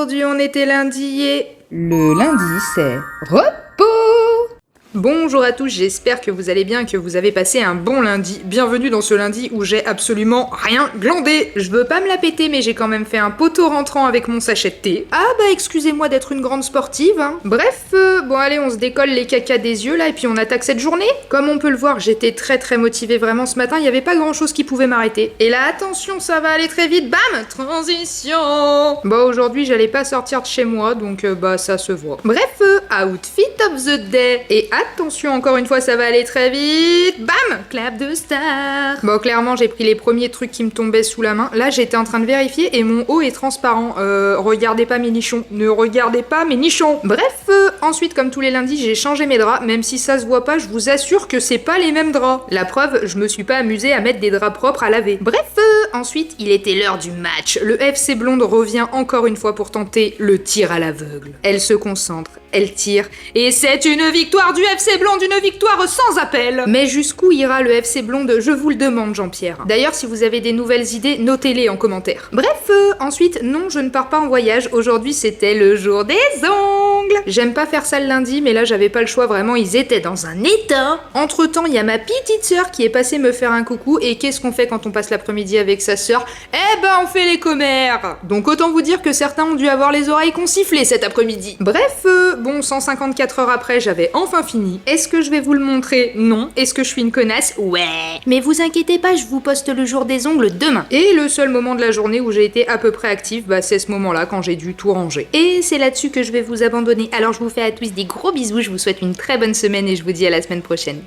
aujourd'hui on était lundi et... Le lundi, c'est repos. Bonjour à tous, j'espère que vous allez bien, que vous avez passé un bon lundi. Bienvenue dans ce lundi où j'ai absolument rien glandé. Je veux pas me la péter, mais j'ai quand même fait un poteau rentrant avec mon sachet de thé. Ah bah excusez-moi d'être une grande sportive, hein. Bref, bon allez, on se décolle les cacas des yeux là et puis on attaque cette journée. Comme on peut le voir, j'étais très motivée vraiment ce matin, il y avait pas grand chose qui pouvait m'arrêter. Et là, attention, ça va aller très vite, bam, transition. Bah aujourd'hui j'allais pas sortir de chez moi, donc bah ça se voit. Bref, outfit of the day. Et attention, encore une fois, ça va aller très vite. Bam! Clap de star. Bon, clairement, j'ai pris les premiers trucs qui me tombaient sous la main. Là, j'étais en train de vérifier et mon haut est transparent. Regardez pas mes nichons. Ne regardez pas mes nichons. Bref, ensuite, comme tous les lundis, j'ai changé mes draps. Même si ça se voit pas, je vous assure que c'est pas les mêmes draps. La preuve, je me suis pas amusée à mettre des draps propres à laver. Bref, ensuite, il était l'heure du match. Le FC Blonde revient encore une fois pour tenter le tir à l'aveugle. Elle se concentre, elle tire, et c'est une victoire du FC Blonde, une victoire sans appel. Mais jusqu'où ira le FC Blonde, je vous le demande, Jean-Pierre. D'ailleurs, si vous avez des nouvelles idées, notez-les en commentaire. Bref, ensuite, non, je ne pars pas en voyage. Aujourd'hui, c'était le jour des ongles. J'aime pas faire ça le lundi, mais là, j'avais pas le choix, vraiment, ils étaient dans un état. Entre-temps, il y a ma petite sœur qui est passée me faire un coucou, et qu'est-ce qu'on fait quand on passe l'après-midi avec sa sœur? Eh ben, on fait les commères. Donc autant vous dire que certains ont dû avoir les oreilles qu'on sifflait cet après-midi. Bref, bon, 154 heures après, j'avais enfin fini. Est-ce que je vais vous le montrer? Non. Est-ce que je suis une connasse? Ouais. Mais vous inquiétez pas, je vous poste le jour des ongles demain. Et le seul moment de la journée où j'ai été à peu près active, bah c'est ce moment-là quand j'ai dû tout ranger. Et c'est là-dessus que je vais vous abandonner. Alors je vous fais à tous des gros bisous, je vous souhaite une très bonne semaine et je vous dis à la semaine prochaine.